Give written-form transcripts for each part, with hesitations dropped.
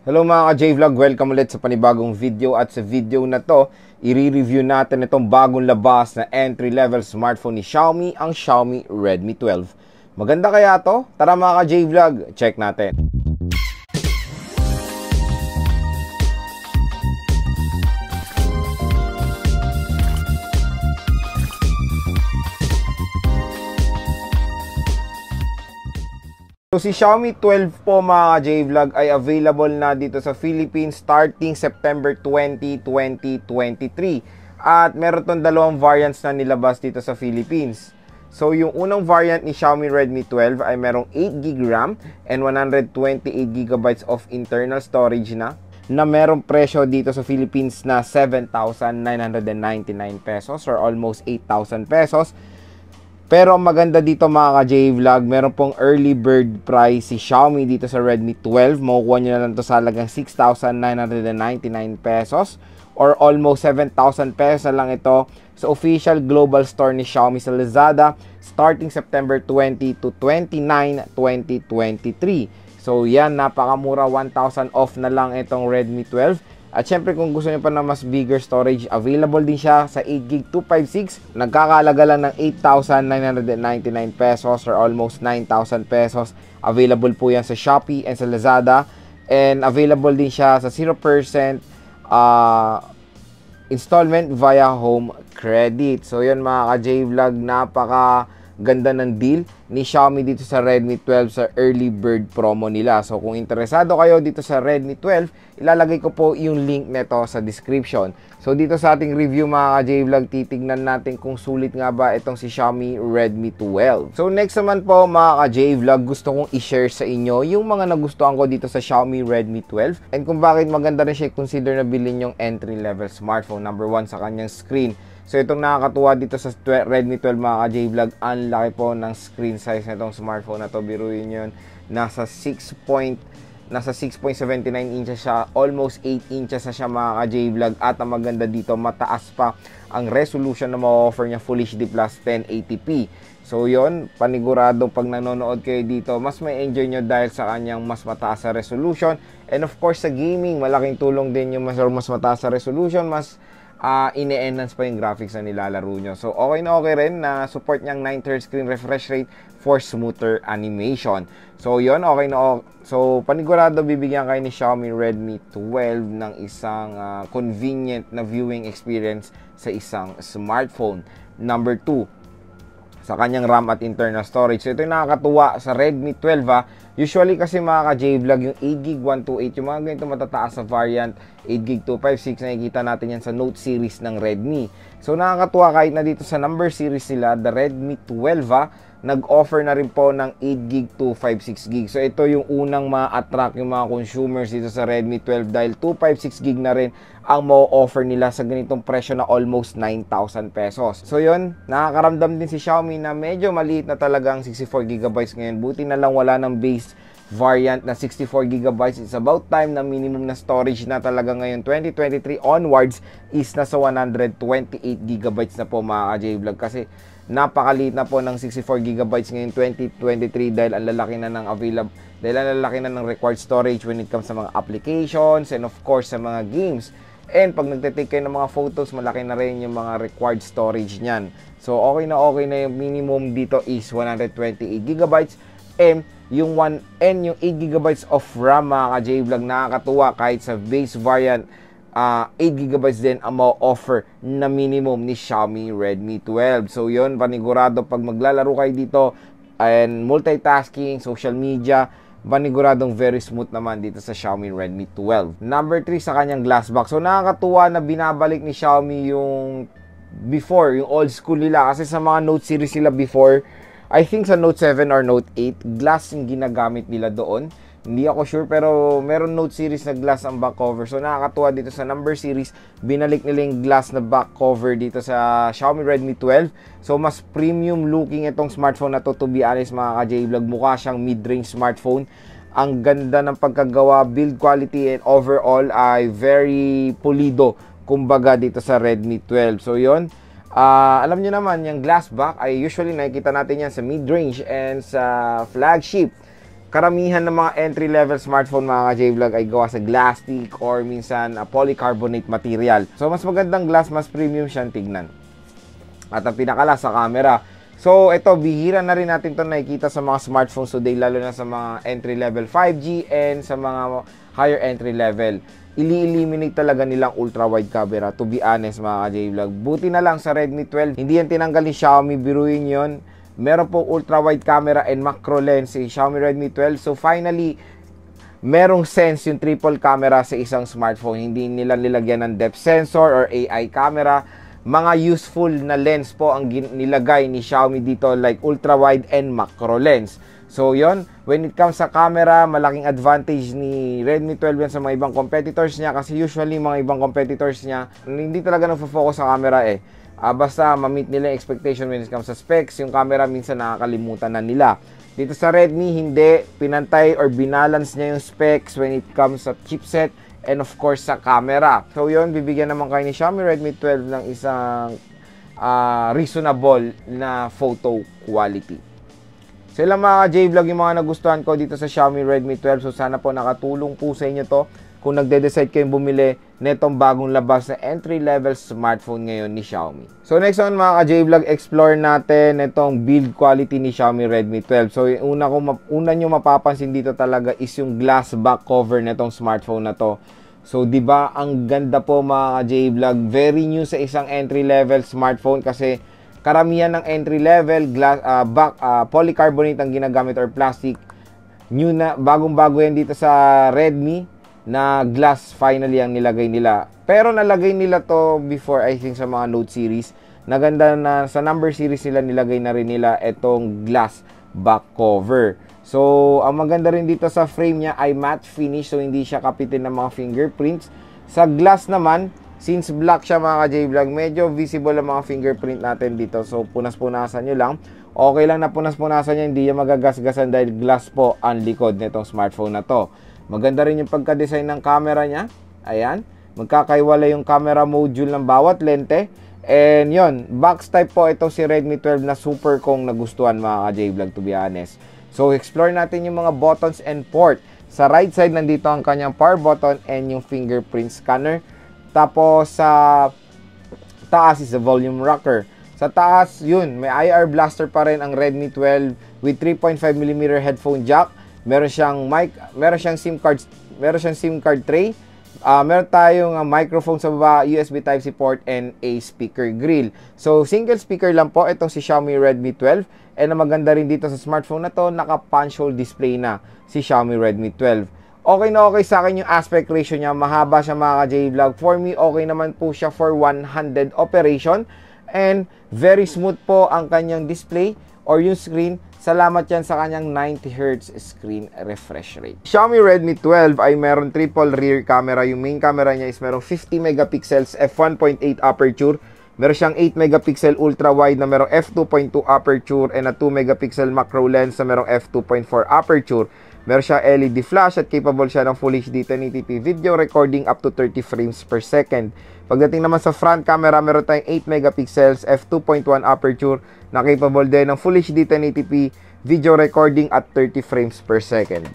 Hello mga ka-J-Vlog, welcome ulit sa panibagong video at sa video na to, i-review natin itong bagong labas na entry-level smartphone ni Xiaomi, ang Xiaomi Redmi 12. Maganda kaya to? Tara mga ka-J-Vlog, check natin. So si Xiaomi 12 po mga J-Vlog ay available na dito sa Philippines starting September 20, 2023. At meron tong dalawang variants na nilabas dito sa Philippines. So yung unang variant ni Xiaomi Redmi 12 ay merong 8GB RAM and 128GB of internal storage na merong presyo dito sa Philippines na 7,999 pesos or almost 8,000 pesos. Pero ang maganda dito mga ka-J-Vlog, meron pong early bird price si Xiaomi dito sa Redmi 12. Makukuha nyo na lang to sa halagang 6,999 pesos or almost 7,000 pesos na lang ito sa official global store ni Xiaomi sa Lazada starting September 20 to 29, 2023. So yan, napakamura, 1,000 off na lang itong Redmi 12. At syempre kung gusto niyo pa na mas bigger storage, available din siya sa 8GB 256. Nagkakalaga lang ng 8,999 pesos or almost 9,000 pesos. Available po yan sa Shopee and sa Lazada. And available din siya sa 0% installment via home credit. So yun mga ka-J-Vlog, napaka ganda ng deal ni Xiaomi dito sa Redmi 12 sa early bird promo nila. So kung interesado kayo dito sa Redmi 12, ilalagay ko po yung link nito sa description. So dito sa ating review mga ka-J-Vlog, titignan natin kung sulit nga ba itong si Xiaomi Redmi 12. So next naman po mga ka-J-Vlog, gusto kong i-share sa inyo yung mga nagustuhan ko dito sa Xiaomi Redmi 12 and kung bakit maganda rin siya consider na bilhin yung entry level smartphone. Number 1 sa kanyang screen. So itong nakakatuwa dito sa Redmi 12 mga ka-J-Vlog, ang laki po ng screen size na itong smartphone na to. Biruin yun, nasa 6.79 inches siya, almost 8 inches na siya mga ka-J-Vlog. At ang maganda dito, mataas pa ang resolution na ma-offer niya, Full HD Plus 1080p. So yon, panigurado pag nanonood kayo dito, mas may enjoy nyo dahil sa kanyang mas mataas sa resolution. And of course sa gaming, malaking tulong din yung mas mataas sa resolution, mas ine-enhance pa yung graphics na nilalaro nyo. So okay na okay rin na support niyang 9Hz screen refresh rate for smoother animation. So yun, okay na okay. So panigurado bibigyan kayo ni Xiaomi Redmi 12 ng isang convenient na viewing experience sa isang smartphone. Number 2, sa kanyang RAM at internal storage. So ito yung nakakatuwa sa Redmi 12 Usually kasi mga ka-J-Vlog, yung 8GB 128, yung mga ganito matataas sa variant, 8GB 256, nakikita natin yan sa Note series ng Redmi. So nakakatuwa kahit na dito sa number series nila, the Redmi 12 nag-offer na rin po ng 8GB 256GB. So ito yung unang ma-attract yung mga consumers dito sa Redmi 12 dahil 256GB na rin ang ma-offer nila sa ganitong presyo na almost 9,000 pesos. So yun, nakakaramdam din si Xiaomi na medyo maliit na talaga ang 64GB ngayon. Buti na lang wala ng base variant na 64GB. It's about time na minimum na storage na talaga ngayon 2023 onwards is nasa 128GB na po mga ka-J-Vlog kasi napakaliit na po ng 64GB ngayon 2023 dahil ang lalaki na ng available, dahil ang lalaki na ng required storage when it comes sa mga applications and of course sa mga games. And pag nagte-take kayo ng mga photos, malaki na rin yung mga required storage niyan. So okay na yung minimum dito is 128GB and yung 8GB of RAM mga ka-J-Vlog, nakakatuwa kahit sa base variant 8GB din ang ma-offer na minimum ni Xiaomi Redmi 12. So yun, panigurado pag maglalaro kayo dito and multitasking, social media, paniguradong very smooth naman dito sa Xiaomi Redmi 12. Number 3 sa kanyang glass box. So nakakatuwa na binabalik ni Xiaomi yung before, yung old school nila kasi sa mga Note series nila before, I think sa Note 7 or Note 8, glass yung ginagamit nila doon. Hindi ako sure pero meron Note series na glass ang back cover. So nakakatuwa dito sa number series, binalik nila yung glass na back cover dito sa Xiaomi Redmi 12. So mas premium looking itong smartphone na to be honest mga ka-J-Vlog. Mukha siyang mid-range smartphone. Ang ganda ng pagkagawa, build quality and overall ay very pulido kumbaga dito sa Redmi 12. So yon, alam nyo naman yung glass back ay usually nakikita natin yan sa mid-range and sa flagship. karamihan ng mga entry-level smartphone mga ka-J-Vlog ay gawa sa plastic or minsan polycarbonate material. So mas magandang glass, mas premium siyang tignan. At ang pinakala sa camera. So ito, bihira na rin natin ito nakikita sa mga smartphones today, lalo na sa mga entry-level 5G and sa mga higher entry-level. Ili-eliminate talaga nilang ultra-wide camera, to be honest mga ka-J-Vlog. Buti na lang sa Redmi 12, hindi yan tinanggal ni Xiaomi, biruin yon. Meron po ultra-wide camera and macro lens si Xiaomi Redmi 12. So finally, merong sense yung triple camera sa isang smartphone. Hindi nila nilagyan ng depth sensor or AI camera. Mga useful na lens po ang nilagay ni Xiaomi dito, like ultra-wide and macro lens. So yon, when it comes sa camera, malaking advantage ni Redmi 12 yan sa mga ibang competitors niya, kasi usually mga ibang competitors niya hindi talaga nagfo-focus sa camera eh. Basta ma-meet nila yung expectation when it comes sa specs, yung camera minsan nakakalimutan na nila. Dito sa Redmi, hindi, pinantay or binalance niya yung specs when it comes sa chipset and of course sa camera. So yun, bibigyan naman kayo ni Xiaomi Redmi 12 ng isang reasonable na photo quality. So lang mga J-Vlog yung mga nagustuhan ko dito sa Xiaomi Redmi 12. So sana po nakatulong po sa inyo to kung nagde-decide kayong bumili netong bagong labas na entry-level smartphone ngayon ni Xiaomi. So next on mga ka-J-Vlog, explore natin netong build quality ni Xiaomi Redmi 12. So una nyo mapapansin dito talaga is yung glass back cover netong smartphone na to. So 'di ba ang ganda po mga ka-J-Vlog, very new sa isang entry-level smartphone kasi karamihan ng entry-level glass polycarbonate ang ginagamit or plastic. New na, bagong-bago yan dito sa Redmi na glass finally ang nilagay nila. Pero nalagay nila to before, I think sa mga Note series. Naganda na sa number series nila, nilagay na rin nila itong glass back cover. So ang maganda rin dito sa frame niya ay matte finish, so hindi siya kapitin ng mga fingerprints. Sa glass naman, since black siya mga ka-J-Vlog, medyo visible ang mga fingerprint natin dito. So punas-punasan nyo lang. Okay lang na punas-punasan niya, hindi niya magagasgasan dahil glass po ang likod nitong smartphone na to. Maganda rin yung pagka-design ng camera niya. Ayan. Magkakaiwala yung camera module ng bawat lente. And yon, box type po ito si Redmi 12 na super kong nagustuhan mga ka-J-Vlog, to be honest. So explore natin yung mga buttons and port. Sa right side nandito ang kanyang power button and yung fingerprint scanner. Tapos sa taas is the volume rocker. Sa taas, yun, may IR blaster pa rin ang Redmi 12 with 3.5mm headphone jack. Meron siyang mic, meron siyang SIM card tray. Meron tayong microphone sa baba, USB Type-C port and a speaker grill. So single speaker lang po itong si Xiaomi Redmi 12. And ang maganda rin dito sa smartphone na to, naka punch hole display na si Xiaomi Redmi 12. Okay na okay sa akin yung aspect ratio niya. Mahaba siya mga ka-J-Vlog. For me, okay naman po siya for one-handed operation. And very smooth po ang kanyang display or yung screen. Salamat yan sa kanyang 90Hz screen refresh rate. Xiaomi Redmi 12 ay meron triple rear camera. Yung main camera niya is merong 50 megapixels f1.8 aperture. Meron siyang 8 megapixel ultra wide na merong f2.2 aperture and a 2 megapixel macro lens na merong f2.4 aperture. Meron siyang LED flash at capable siya ng Full HD 1080p video recording up to 30 frames per second. Pagdating naman sa front camera, meron tayong 8 megapixels f2.1 aperture na capable din ng Full HD 1080p video recording at 30 frames per second.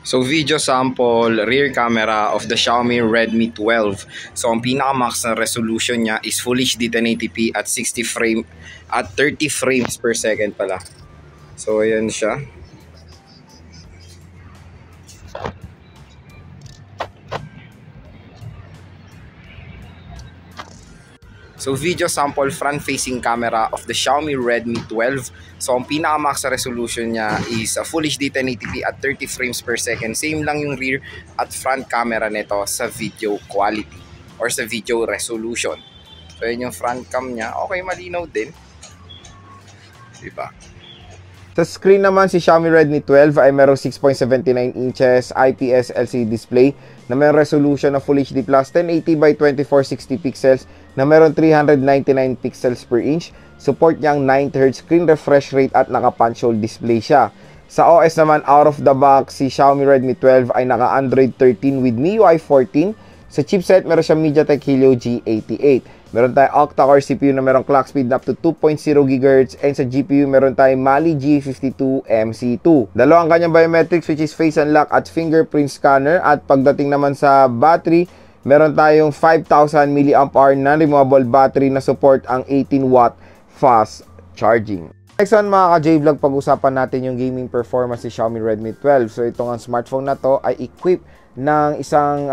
So video sample rear camera of the Xiaomi Redmi 12. So ang pinaka-max na resolution niya is Full HD 1080p at 30 frames per second pala. So ayan siya. So video sample front-facing camera of the Xiaomi Redmi 12. So ang pinaka-max resolution niya is Full HD 1080p at 30 frames per second. Same lang yung rear at front camera nito sa video quality or sa video resolution. So yun yung front cam niya. Okay, malinaw din. Diba? Sa screen naman, si Xiaomi Redmi 12 ay merong 6.79 inches IPS LCD display na may resolution na Full HD Plus 1080 by 2460 pixels na meron 399 pixels per inch. Support niya ang 9Hz screen refresh rate at naka-punch hole display siya. Sa OS naman, out of the box, si Xiaomi Redmi 12 ay naka-Android 13 with MIUI 14. Sa chipset, meron siyang MediaTek Helio G88. Meron tayong octa-core CPU na merong clock speed na up to 2.0 GHz and sa GPU meron tayong Mali G52 MC2. Dalawang kanyang biometrics which is face unlock at fingerprint scanner at pagdating naman sa battery, meron tayong 5,000 mAh na removable battery na support ang 18-watt fast charging. Next one mga ka-J-Vlog, pag-usapan natin yung gaming performance ni Xiaomi Redmi 12. So itong smartphone na to ay equipped ng isang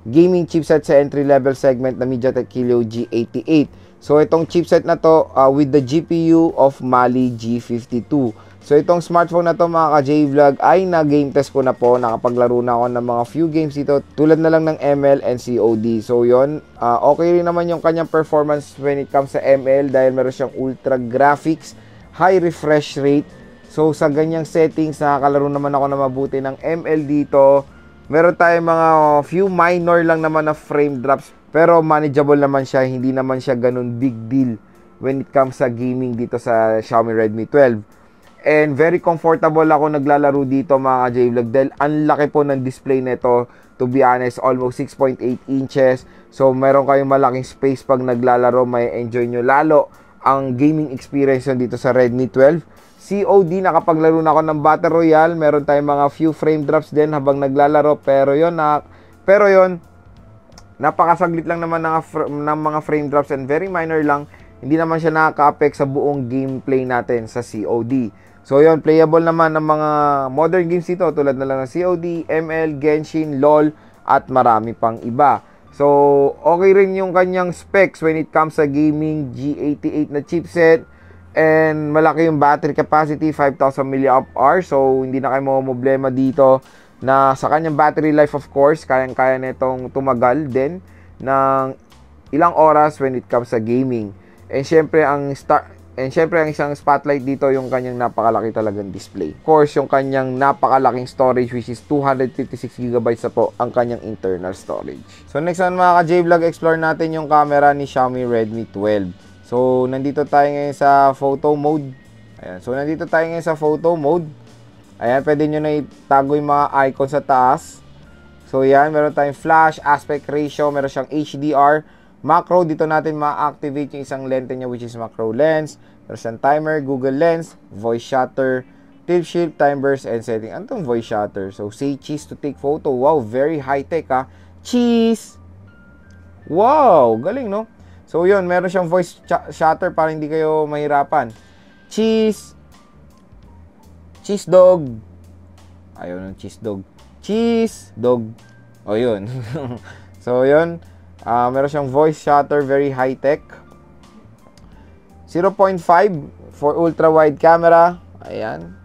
gaming chipset sa entry-level segment na MediaTek Helio G88. So, itong chipset na to with the GPU of Mali G52. So, itong smartphone na to mga ka-J-Vlog ay na-game test ko na po. Nakapaglaro na ako ng mga few games dito tulad na lang ng ML and COD. So, yon okay rin naman yung kanyang performance when it comes sa ML dahil meron siyang ultra graphics, high refresh rate. So, sa ganyang settings, nakakalaro naman ako na mabuti ng ML dito. Meron tayong mga few minor lang naman na frame drops pero manageable naman siya, hindi naman siya ganun big deal when it comes sa gaming dito sa Xiaomi Redmi 12. And very comfortable ako naglalaro dito mga J-Vlog dahil ang laki po ng display nito, to be honest, almost 6.8 inches. So meron kayong malaking space pag naglalaro, may enjoy nyo lalo ang gaming experience dito sa Redmi 12. COD, nakapaglaro na ako ng Battle Royale. Meron tayong mga few frame drops din habang naglalaro. Pero yun, napakasaglit lang naman ng mga frame drops and very minor lang. Hindi naman siya nakaka-affect sa buong gameplay natin sa COD. So yun, playable naman ng mga modern games dito tulad na lang ng COD, ML, Genshin, LOL at marami pang iba. So okay rin yung kanyang specs when it comes sa gaming, G88 na chipset. And malaki yung battery capacity, 5,000 mAh. So hindi na kayo problema dito na sa kanyang battery life, of course, kayang-kaya nitong tumagal din ng ilang oras when it comes sa gaming. And syempre ang isang spotlight dito yung kanyang napakalaki talagang display. Of course, yung kanyang napakalaking storage which is 256GB na po ang kanyang internal storage. So next one mga ka-J-Vlog, explore natin yung camera ni Xiaomi Redmi 12. So, nandito tayo ngayon sa photo mode. Ayan. So, nandito tayo ngayon sa photo mode. Ayan, pwede nyo na itago yung mga icon sa taas. So, yan. Meron tayong flash, aspect ratio. Meron siyang HDR. Macro, dito natin ma-activate yung isang lente niya which is macro lens. Meron siyang timer, Google Lens, voice shutter, tilt shift, time burst, and setting. Ano itong voice shutter? So, say cheese to take photo. Wow, very high-tech ha. Cheese! Wow, galing no? So yun, meron siyang voice shutter para hindi kayo mahirapan. Cheese. Cheese dog. Ayun, cheese dog. Cheese dog. O yun. So yun, meron siyang voice shutter, very high tech. 0.5 for ultra wide camera. Ayan.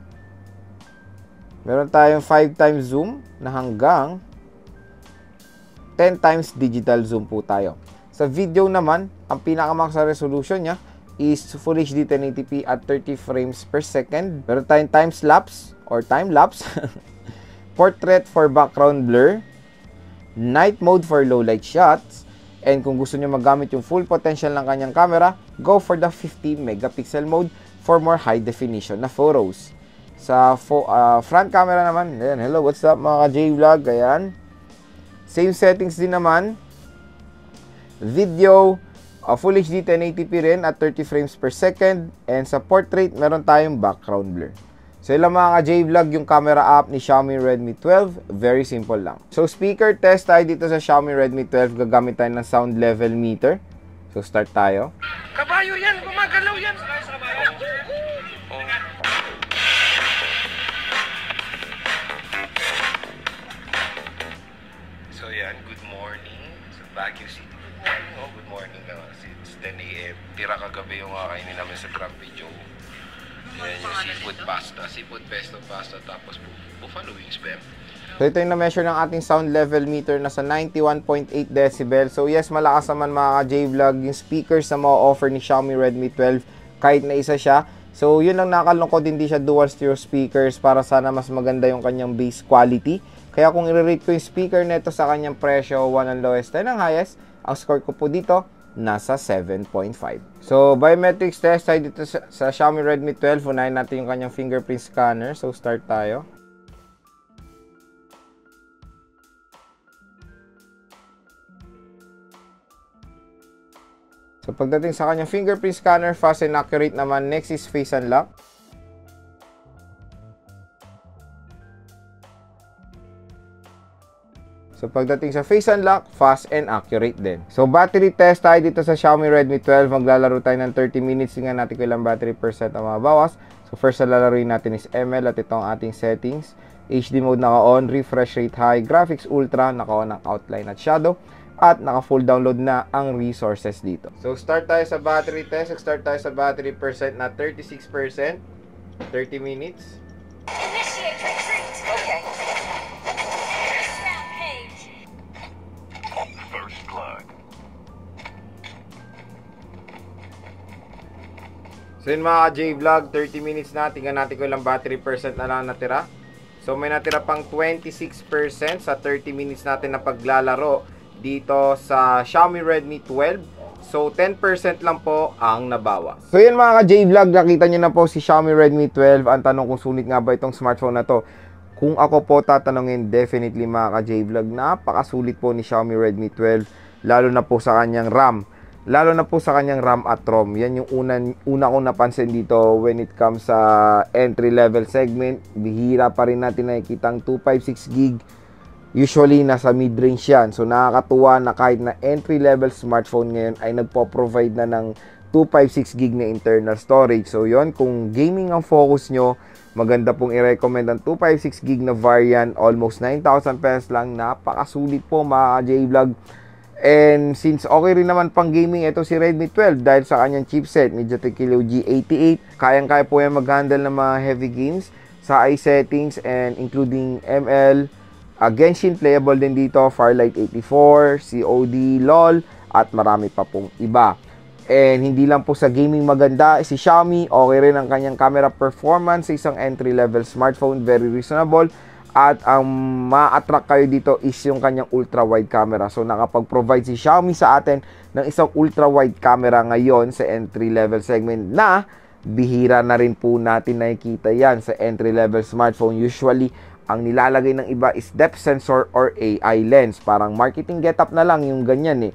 Meron tayong 5 times zoom na hanggang 10 times digital zoom po tayo. Sa video naman, ang pinakamax resolution niya is Full HD 1080p at 30 frames per second. Meron tayong time-lapse or time-lapse, portrait for background blur, night mode for low light shots, and kung gusto niyo magamit yung full potential ng kanyang camera, go for the 50 megapixel mode for more high definition na photos. Sa front camera naman, ayan, hello, what's up mga ka-J-Vlog, ayan. Same settings din naman. Video, Full HD 1080p rin at 30 frames per second. And sa portrait, meron tayong background blur. So ilang mga ka-J-Vlog yung camera app ni Xiaomi Redmi 12. Very simple lang. So speaker test tayo dito sa Xiaomi Redmi 12. Gagamit tayo ng sound level meter. So start tayo. Kabayo yan! Gumagalaw yan! So yan, good morning sa Baguio City. Oh, good morning na. Since 10 a.m. Tira kagabi yung kainin namin sa Grab Video. Yan yung seafood pasta. Seafood pesto pasta. Tapos buffalo wings, Pep. So ito yung na-measure ng ating sound level meter na sa 91.8 decibel. So yes, malakas naman mga ka-J-Vlog yung speakers na ma-offer ni Xiaomi Redmi 12 kahit na isa siya. So yun lang nakalungkot, hindi siya dual stereo speakers para sana mas maganda yung kanyang bass quality. Kaya kung i-rate ko yung speaker nito sa kanyang presyo, 1 ang lowest, 10 ang highest, ang score ko po dito nasa 7.5. So biometrics test tayo dito sa Xiaomi Redmi 12. Unahin natin yung kanyang fingerprint scanner. So start tayo. So pagdating sa kanyang fingerprint scanner, fast and accurate naman. Next is face unlock. So pagdating sa face unlock, fast and accurate din. So battery test tayo dito sa Xiaomi Redmi 12. Maglalaro tayo ng 30 minutes. Tingnan natin kung ilang battery percent ang mabawas. So first na lalaruin natin is ML at itong ating settings. HD mode naka-on, refresh rate high, graphics ultra, naka-on ang outline at shadow. At naka-full download na ang resources dito. So start tayo sa battery test. Start tayo sa battery percent na 36%. 30 minutes. Initiate retreat. Okay. Rampage. First blood. So yun mga J-Vlog, 30 minutes na. Tingnan natin kung ilang battery percent na lang natira. So may natira pang 26% sa 30 minutes natin na paglalaro dito sa Xiaomi Redmi 12. So 10% lang po ang nabawas. So yan mga ka-J-Vlog, nakita nyo na po si Xiaomi Redmi 12. Ang tanong kung sulit nga ba itong smartphone na to. Kung ako po tatanungin, definitely mga ka-J-Vlog, napakasulit po ni Xiaomi Redmi 12. Lalo na po sa kanyang RAM. Lalo na po sa kanyang RAM at ROM. Yan yung una kong napansin dito when it comes sa entry level segment. Bihira pa rin natin nakikita ang 256GB. Usually, nasa mid-range yan. So, nakakatuwa na kahit na entry-level smartphone ngayon ay nagpo-provide na ng 256GB na internal storage. So, yon kung gaming ang focus nyo, maganda pong i-recommend ang 256GB na variant. Almost 9,000 pesos lang. Napakasulit po mga J-Vlog. And since okay rin naman pang gaming ito si Redmi 12 dahil sa kanyang chipset, MediaTek Helio G88. Kayang-kaya po yan mag-handle ng mga heavy games sa eye settings and including ML, Genshin playable din dito, Firelight 84, COD, LOL, at marami pa pong iba. And hindi lang po sa gaming maganda, si Xiaomi, okay rin ang kanyang camera performance sa isang entry-level smartphone, very reasonable. At ang ma-attract kayo dito is yung kanyang ultra-wide camera. So nakapag-provide si Xiaomi sa atin ng isang ultra-wide camera ngayon sa entry-level segment na bihira na rin po natin nakikita yan sa entry-level smartphone. Usually, ang nilalagay ng iba is depth sensor or AI lens. Parang marketing getup na lang yung ganyan eh.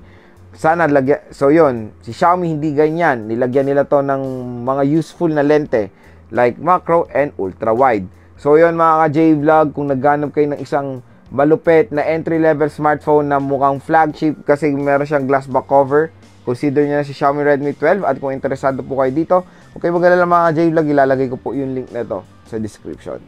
Sana lagyan. So yun, si Xiaomi hindi ganyan. Nilagyan nila to ng mga useful na lente like macro and ultra wide. So yun mga ka-J-Vlog, kung naghanap kayo ng isang malupit na entry-level smartphone na mukhang flagship kasi meron siyang glass back cover, consider nyo na si Xiaomi Redmi 12. At kung interesado po kayo dito, okay, mag-alala mga ka-J-Vlog, ilalagay ko po yung link na to sa description.